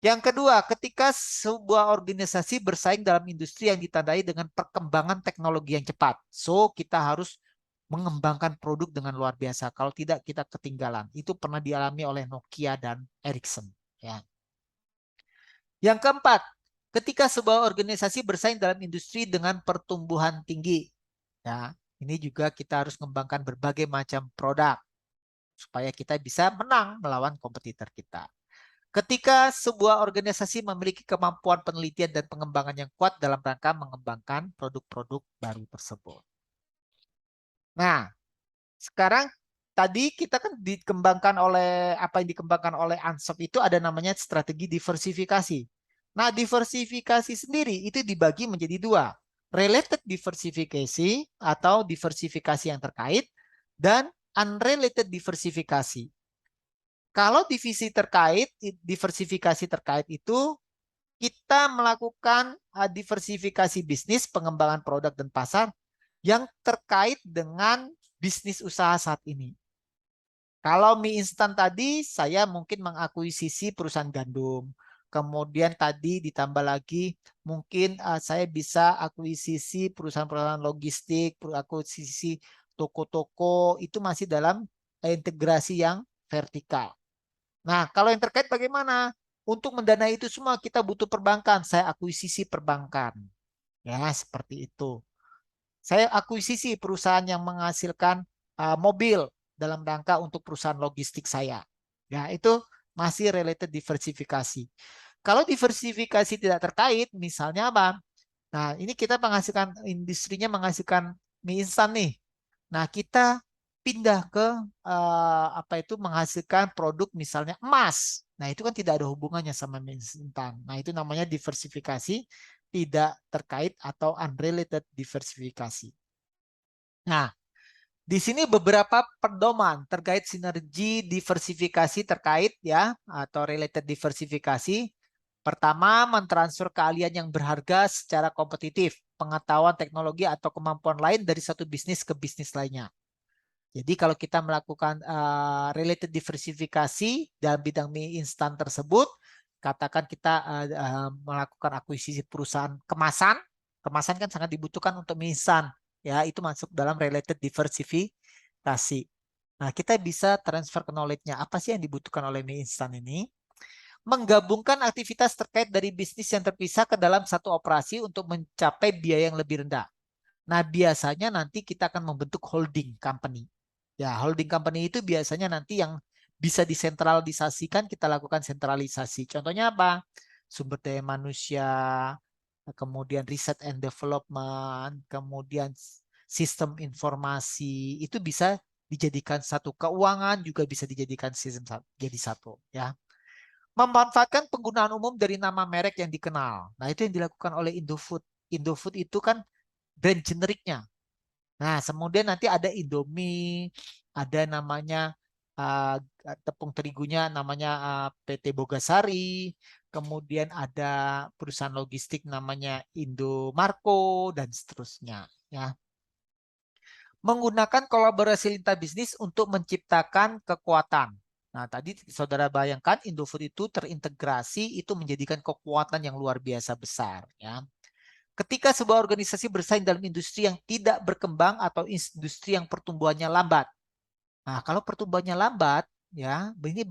Yang kedua, ketika sebuah organisasi bersaing dalam industri yang ditandai dengan perkembangan teknologi yang cepat. So, kita harus mengembangkan produk dengan luar biasa. Kalau tidak, kita ketinggalan. Itu pernah dialami oleh Nokia dan Ericsson. Ya. Yang keempat, ketika sebuah organisasi bersaing dalam industri dengan pertumbuhan tinggi, ya, ini juga kita harus mengembangkan berbagai macam produk supaya kita bisa menang melawan kompetitor kita. Ketika sebuah organisasi memiliki kemampuan penelitian dan pengembangan yang kuat dalam rangka mengembangkan produk-produk baru tersebut. Nah, sekarang tadi kita kan dikembangkan oleh apa yang dikembangkan oleh ANSOP itu ada namanya strategi diversifikasi. Nah, diversifikasi sendiri itu dibagi menjadi dua. Related diversifikasi atau diversifikasi yang terkait dan unrelated diversifikasi. Kalau diversifikasi terkait itu kita melakukan diversifikasi bisnis, pengembangan produk dan pasar yang terkait dengan bisnis usaha saat ini. Kalau mie instan tadi, saya mungkin mengakuisisi perusahaan gandum. Kemudian tadi ditambah lagi, mungkin saya bisa akuisisi perusahaan-perusahaan logistik, akuisisi toko-toko, itu masih dalam integrasi yang vertikal. Nah, kalau yang terkait bagaimana? Untuk mendanai itu semua kita butuh perbankan. Saya akuisisi perbankan. Ya, seperti itu. Saya akuisisi perusahaan yang menghasilkan mobil dalam rangka untuk perusahaan logistik saya. Ya, itu masih related diversifikasi. Kalau diversifikasi tidak terkait, misalnya apa? Nah, ini kita menghasilkan industrinya menghasilkan mie instan nih. Nah, kita pindah ke apa itu menghasilkan produk misalnya emas. Nah, itu kan tidak ada hubungannya sama mie instan. Nah, itu namanya diversifikasi tidak terkait atau unrelated diversifikasi. Nah, di sini beberapa pedoman terkait sinergi diversifikasi terkait ya atau related diversifikasi. Pertama, mentransfer keahlian yang berharga secara kompetitif, pengetahuan teknologi atau kemampuan lain dari satu bisnis ke bisnis lainnya. Jadi kalau kita melakukan related diversifikasi dalam bidang mie instan tersebut, katakan kita melakukan akuisisi perusahaan kemasan, kemasan kan sangat dibutuhkan untuk mie instan, ya itu masuk dalam related diversifikasi. Nah, kita bisa transfer ke knowledge-nya. Apa sih yang dibutuhkan oleh mie instan ini? Menggabungkan aktivitas terkait dari bisnis yang terpisah ke dalam satu operasi untuk mencapai biaya yang lebih rendah. Nah, biasanya nanti kita akan membentuk holding company. Ya, holding company itu biasanya nanti yang bisa disentralisasikan, kita lakukan sentralisasi. Contohnya apa? Sumber daya manusia, kemudian riset and development, kemudian sistem informasi, itu bisa dijadikan satu. Keuangan juga bisa dijadikan sistem jadi satu. Ya. Memanfaatkan penggunaan umum dari nama merek yang dikenal. Nah, itu yang dilakukan oleh Indofood. Indofood itu kan brand generiknya. Nah, kemudian nanti ada Indomie, ada namanya uh, tepung terigunya namanya PT Bogasari, kemudian ada perusahaan logistik namanya Indomarko dan seterusnya. Ya, menggunakan kolaborasi lintas bisnis untuk menciptakan kekuatan. Nah, tadi saudara bayangkan Indofood itu terintegrasi itu menjadikan kekuatan yang luar biasa besar. Ya. Ketika sebuah organisasi bersaing dalam industri yang tidak berkembang atau industri yang pertumbuhannya lambat. Nah, kalau pertumbuhannya lambat, ya, ini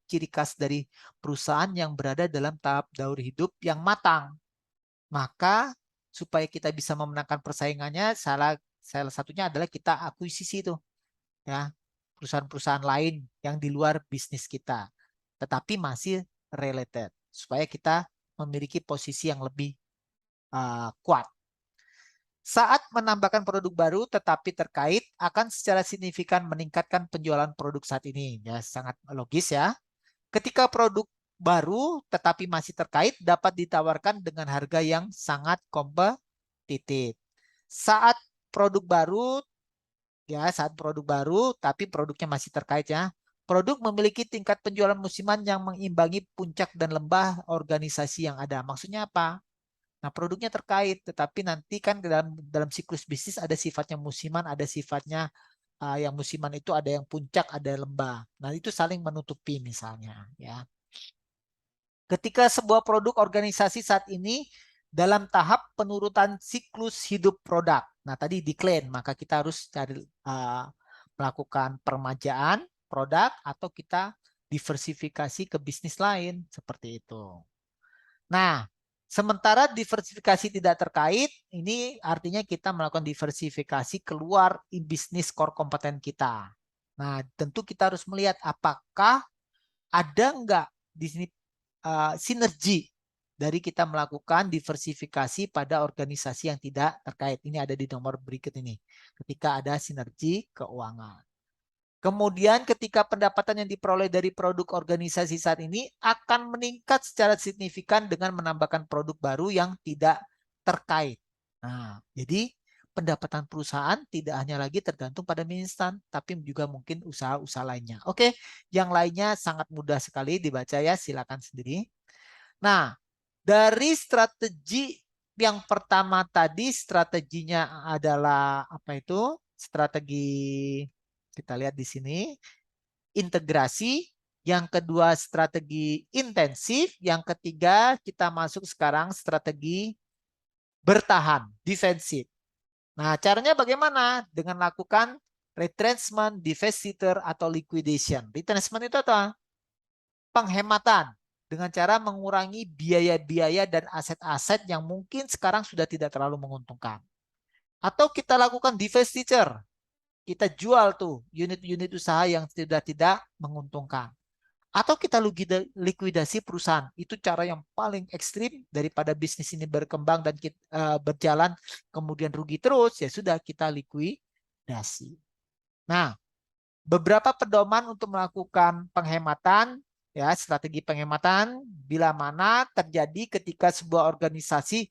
ciri khas dari perusahaan yang berada dalam tahap daur hidup yang matang. Maka supaya kita bisa memenangkan persaingannya, salah satunya adalah kita akuisisi itu, ya, perusahaan-perusahaan lain yang di luar bisnis kita, tetapi masih related, supaya kita memiliki posisi yang lebih kuat. Saat menambahkan produk baru tetapi terkait akan secara signifikan meningkatkan penjualan produk saat ini. Ya, sangat logis ya. Ketika produk baru tetapi masih terkait dapat ditawarkan dengan harga yang sangat kompetitif. Saat produk baru saat produk baru tapi produknya masih terkait ya. Produk memiliki tingkat penjualan musiman yang mengimbangi puncak dan lembah organisasi yang ada. Maksudnya apa? Nah, produknya terkait, tetapi nanti kan dalam siklus bisnis ada sifatnya musiman, ada sifatnya yang musiman itu ada yang puncak, ada yang lembah. Nah, itu saling menutupi misalnya, ya. Ketika sebuah produk organisasi saat ini dalam tahap penurutan siklus hidup produk. Nah, tadi diklaim, maka kita harus cari melakukan permajaan produk atau kita diversifikasi ke bisnis lain seperti itu. Nah, sementara diversifikasi tidak terkait, ini artinya kita melakukan diversifikasi keluar bisnis core kompeten kita. Nah, tentu kita harus melihat apakah ada enggak di sini sinergi dari kita melakukan diversifikasi pada organisasi yang tidak terkait. Ini ada di nomor berikut ini. Ketika ada sinergi keuangan. Kemudian ketika pendapatan yang diperoleh dari produk organisasi saat ini akan meningkat secara signifikan dengan menambahkan produk baru yang tidak terkait. Nah, jadi pendapatan perusahaan tidak hanya lagi tergantung pada mie instan, tapi juga mungkin usaha-usaha lainnya. Oke, yang lainnya sangat mudah sekali dibaca ya, silakan sendiri. Nah, dari strategi yang pertama tadi, strateginya adalah apa itu? Strategi kita lihat di sini, integrasi. Yang kedua, strategi intensif. Yang ketiga, kita masuk sekarang strategi bertahan, defensif. Nah, caranya bagaimana? Dengan lakukan retrenchment, divestiture, atau liquidation. Retrenchment itu apa? Penghematan. Dengan cara mengurangi biaya-biaya dan aset-aset yang mungkin sekarang sudah tidak terlalu menguntungkan. Atau kita lakukan divestiture. Kita jual tuh unit-unit usaha yang sudah tidak menguntungkan. Atau kita likuidasi perusahaan. Itu cara yang paling ekstrim daripada bisnis ini berkembang dan berjalan kemudian rugi terus, ya sudah kita likuidasi. Nah, beberapa pedoman untuk melakukan penghematan, ya strategi penghematan bila mana terjadi ketika sebuah organisasi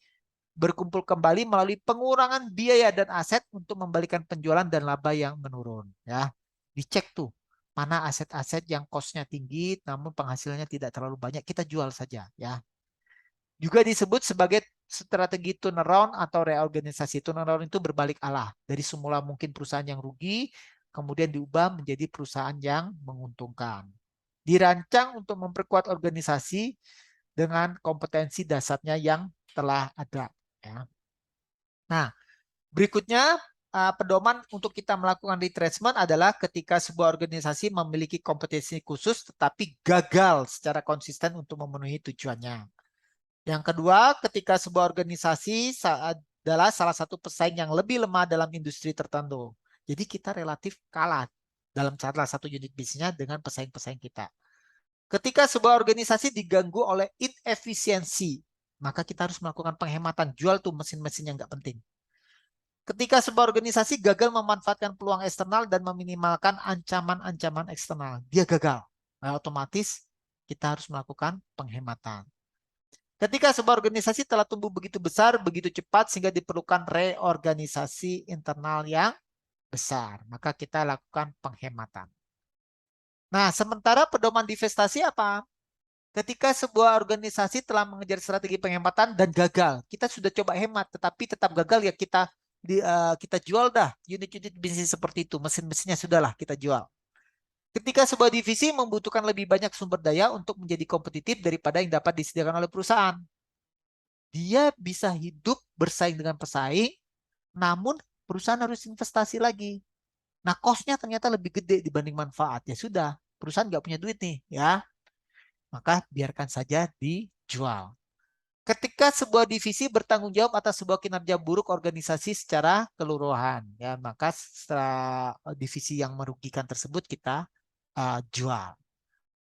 berkumpul kembali melalui pengurangan biaya dan aset untuk membalikan penjualan dan laba yang menurun. Ya, dicek tuh mana aset-aset yang cost-nya tinggi namun penghasilannya tidak terlalu banyak, kita jual saja. Ya, Juga disebut sebagai strategi turnaround atau reorganisasi. Turnaround itu berbalik arah. Dari semula mungkin perusahaan yang rugi, kemudian diubah menjadi perusahaan yang menguntungkan. Dirancang untuk memperkuat organisasi dengan kompetensi dasarnya yang telah ada. Ya. Nah, berikutnya pedoman untuk kita melakukan retrenchment adalah ketika sebuah organisasi memiliki kompetensi khusus tetapi gagal secara konsisten untuk memenuhi tujuannya. Yang kedua, ketika sebuah organisasi adalah salah satu pesaing yang lebih lemah dalam industri tertentu. Jadi kita relatif kalah dalam salah satu unit bisnisnya dengan pesaing-pesaing kita. Ketika sebuah organisasi diganggu oleh inefisiensi, maka kita harus melakukan penghematan. Jual tuh mesin-mesin yang nggak penting. Ketika sebuah organisasi gagal memanfaatkan peluang eksternal dan meminimalkan ancaman-ancaman eksternal, dia gagal. Nah, otomatis kita harus melakukan penghematan. Ketika sebuah organisasi telah tumbuh begitu besar, begitu cepat, sehingga diperlukan reorganisasi internal yang besar, maka kita lakukan penghematan. Nah, sementara pedoman divestasi apa? Ketika sebuah organisasi telah mengejar strategi penghematan dan gagal, kita sudah coba hemat, tetapi tetap gagal ya kita jual dah unit-unit bisnis seperti itu, mesin-mesinnya sudahlah kita jual. Ketika sebuah divisi membutuhkan lebih banyak sumber daya untuk menjadi kompetitif daripada yang dapat disediakan oleh perusahaan, dia bisa hidup bersaing dengan pesaing, namun perusahaan harus investasi lagi. Nah, cost-nya ternyata lebih gede dibanding manfaat. Ya sudah, perusahaan nggak punya duit nih, ya. Maka biarkan saja dijual. Ketika sebuah divisi bertanggung jawab atas sebuah kinerja buruk organisasi secara keseluruhan, ya maka setelah divisi yang merugikan tersebut kita jual.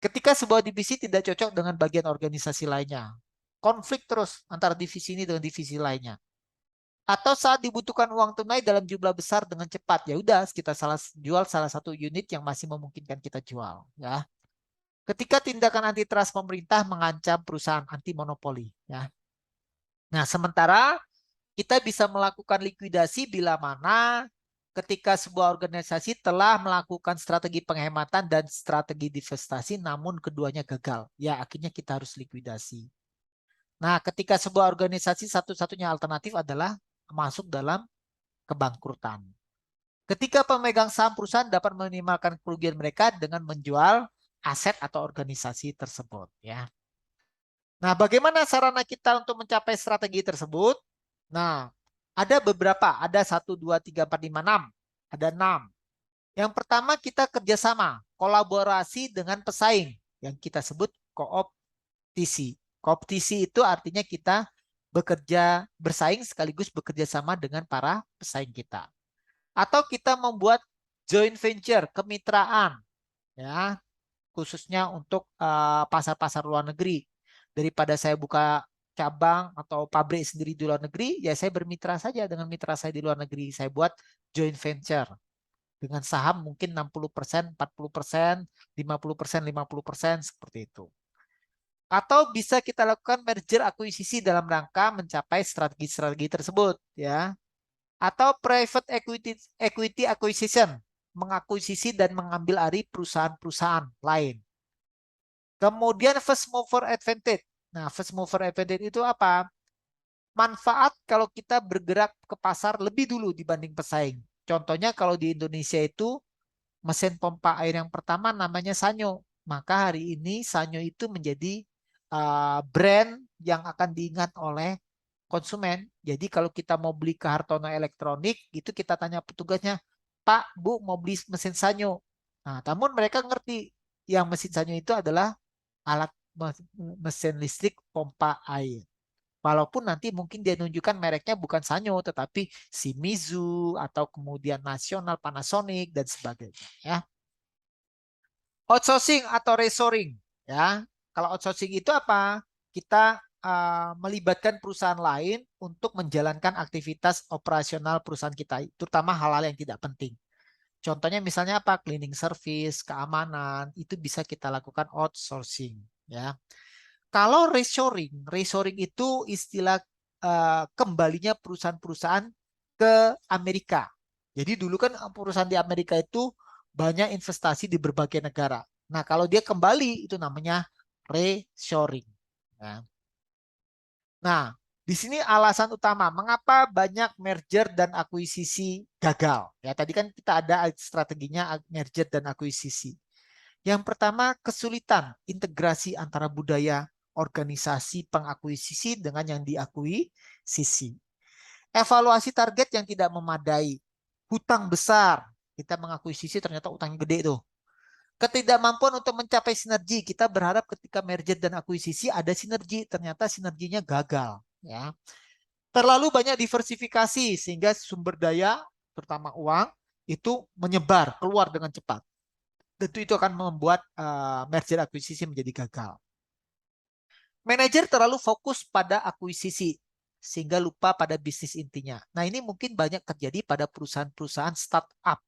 Ketika sebuah divisi tidak cocok dengan bagian organisasi lainnya, konflik terus antara divisi ini dengan divisi lainnya. Atau saat dibutuhkan uang tunai dalam jumlah besar dengan cepat, ya udah kita jual salah satu unit yang masih memungkinkan kita jual, ya. Ketika tindakan antitrust pemerintah mengancam perusahaan anti monopoli, ya. Nah, sementara kita bisa melakukan likuidasi bila mana ketika sebuah organisasi telah melakukan strategi penghematan dan strategi divestasi, namun keduanya gagal. Ya, akhirnya kita harus likuidasi. Nah, ketika sebuah organisasi satu-satunya alternatif adalah masuk dalam kebangkrutan. Ketika pemegang saham perusahaan dapat meminimalkan kerugian mereka dengan menjual aset atau organisasi tersebut. Ya. Nah, bagaimana sarana kita untuk mencapai strategi tersebut? Nah, ada beberapa, ada 1, 2, 3, 4, 5, 6. Ada 6. Yang pertama kita kerjasama, kolaborasi dengan pesaing yang kita sebut kooptisi. Kooptisi itu artinya kita bekerja bersaing sekaligus bekerja sama dengan para pesaing kita. Atau kita membuat joint venture, kemitraan, ya, khususnya untuk pasar-pasar luar negeri. Daripada saya buka cabang atau pabrik sendiri di luar negeri, ya saya bermitra saja dengan mitra saya di luar negeri. Saya buat joint venture dengan saham mungkin 60%, 40%, 50%, 50% seperti itu. Atau bisa kita lakukan merger akuisisi dalam rangka mencapai strategi-strategi tersebut, ya. Atau private equity acquisition, mengakuisisi dan mengambil alih perusahaan-perusahaan lain. Kemudian first mover advantage. Nah, first mover advantage itu apa? Manfaat kalau kita bergerak ke pasar lebih dulu dibanding pesaing. Contohnya kalau di Indonesia itu mesin pompa air yang pertama namanya Sanyo. Maka hari ini Sanyo itu menjadi brand yang akan diingat oleh konsumen. Jadi kalau kita mau beli ke Hartono Elektronik, itu kita tanya petugasnya, Pak, Bu, mau beli mesin Sanyo. Nah, namun mereka ngerti yang mesin Sanyo itu adalah alat mesin listrik pompa air. Walaupun nanti mungkin dia nunjukkan mereknya bukan Sanyo, tetapi Shimizu atau kemudian Nasional, Panasonic dan sebagainya. Ya. Outsourcing atau reshoring. Ya. Kalau outsourcing itu apa? Kita melibatkan perusahaan lain untuk menjalankan aktivitas operasional perusahaan kita, terutama hal-hal yang tidak penting. Contohnya misalnya apa? Cleaning service, keamanan, itu bisa kita lakukan outsourcing. Ya. Kalau reshoring itu istilah kembalinya perusahaan-perusahaan ke Amerika. Jadi dulu kan perusahaan di Amerika itu banyak investasi di berbagai negara. Nah, kalau dia kembali itu namanya reshoring. Ya. Nah, di sini alasan utama mengapa banyak merger dan akuisisi gagal. Ya, tadi kan kita ada strateginya merger dan akuisisi. Yang pertama, kesulitan integrasi antara budaya organisasi pengakuisisi dengan yang diakuisisi. Evaluasi target yang tidak memadai. Hutang besar. Kita mengakuisisi ternyata utangnya gede tuh. Ketidakmampuan untuk mencapai sinergi. Kita berharap ketika merger dan akuisisi ada sinergi, ternyata sinerginya gagal. Ya, terlalu banyak diversifikasi sehingga sumber daya, terutama uang, itu menyebar keluar dengan cepat. Tentu itu akan membuat merger akuisisi menjadi gagal. Manajer terlalu fokus pada akuisisi sehingga lupa pada bisnis intinya. Nah, ini mungkin banyak terjadi pada perusahaan-perusahaan startup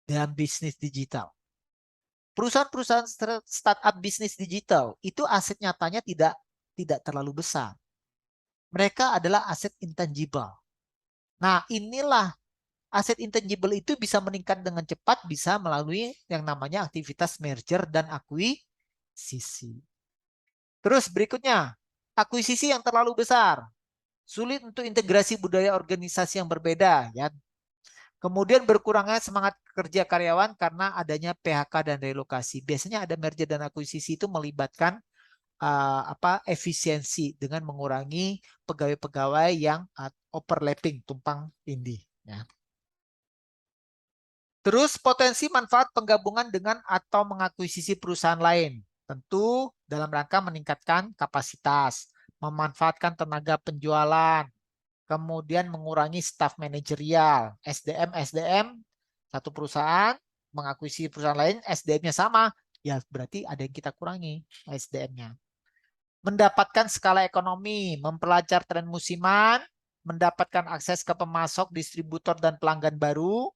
dalam bisnis digital. Perusahaan-perusahaan startup bisnis digital itu aset nyatanya tidak terlalu besar. Mereka adalah aset intangible. Nah, inilah aset intangible itu bisa meningkat dengan cepat bisa melalui yang namanya aktivitas merger dan akuisisi. Terus berikutnya, akuisisi yang terlalu besar. Sulit untuk integrasi budaya organisasi yang berbeda, ya. Kemudian berkurangnya semangat kerja karyawan karena adanya PHK dan relokasi. Biasanya ada merger dan akuisisi itu melibatkan efisiensi dengan mengurangi pegawai-pegawai yang overlapping, tumpang tindih, ya. Terus potensi manfaat penggabungan dengan atau mengakuisisi perusahaan lain. Tentu dalam rangka meningkatkan kapasitas, memanfaatkan tenaga penjualan, kemudian mengurangi staf manajerial, SDM satu perusahaan mengakuisisi perusahaan lain, SDM-nya sama, ya berarti ada yang kita kurangi SDM-nya. Mendapatkan skala ekonomi, mempelajari tren musiman, mendapatkan akses ke pemasok, distributor dan pelanggan baru,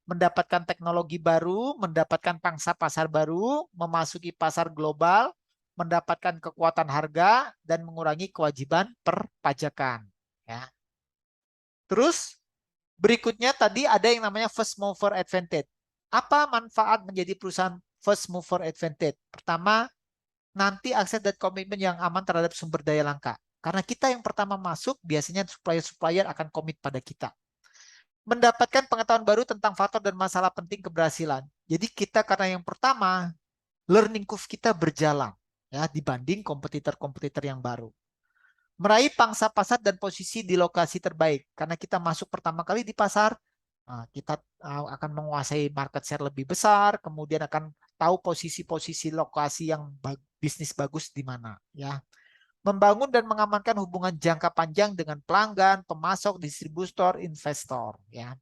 mendapatkan teknologi baru, mendapatkan pangsa pasar baru, memasuki pasar global, mendapatkan kekuatan harga, dan mengurangi kewajiban perpajakan. Ya. Terus berikutnya tadi ada yang namanya first mover advantage. Apa manfaat menjadi perusahaan first mover advantage? Pertama, nanti akses dan komitmen yang aman terhadap sumber daya langka. Karena kita yang pertama masuk, biasanya supplier-supplier akan komit pada kita. Mendapatkan pengetahuan baru tentang faktor dan masalah penting keberhasilan. Jadi kita karena yang pertama, learning curve kita berjalan ya dibanding kompetitor-kompetitor yang baru. Meraih pangsa pasar dan posisi di lokasi terbaik. Karena kita masuk pertama kali di pasar, kita akan menguasai market share lebih besar, kemudian akan tahu posisi-posisi lokasi yang bisnis bagus di mana. Ya. Membangun dan mengamankan hubungan jangka panjang dengan pelanggan, pemasok, distributor, investor. Ya.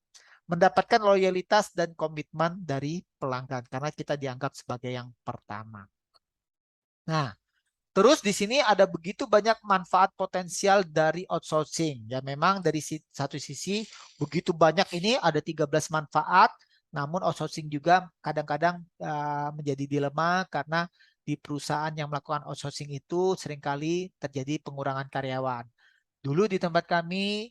Mendapatkan loyalitas dan komitmen dari pelanggan karena kita dianggap sebagai yang pertama. Nah, terus di sini ada begitu banyak manfaat potensial dari outsourcing. Ya memang dari satu sisi begitu banyak ini ada 13 manfaat, namun outsourcing juga kadang-kadang menjadi dilema karena di perusahaan yang melakukan outsourcing itu seringkali terjadi pengurangan karyawan. Dulu di tempat kami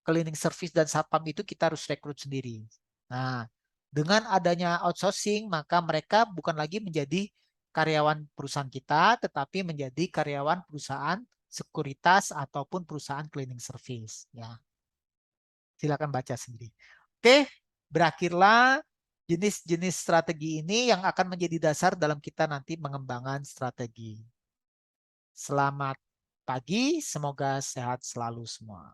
cleaning service dan satpam itu kita harus rekrut sendiri. Nah, dengan adanya outsourcing maka mereka bukan lagi menjadi karyawan perusahaan kita, tetapi menjadi karyawan perusahaan sekuritas ataupun perusahaan cleaning service. Ya, silakan baca sendiri. Oke, berakhirlah jenis-jenis strategi ini yang akan menjadi dasar dalam kita nanti mengembangkan strategi. Selamat pagi, semoga sehat selalu semua.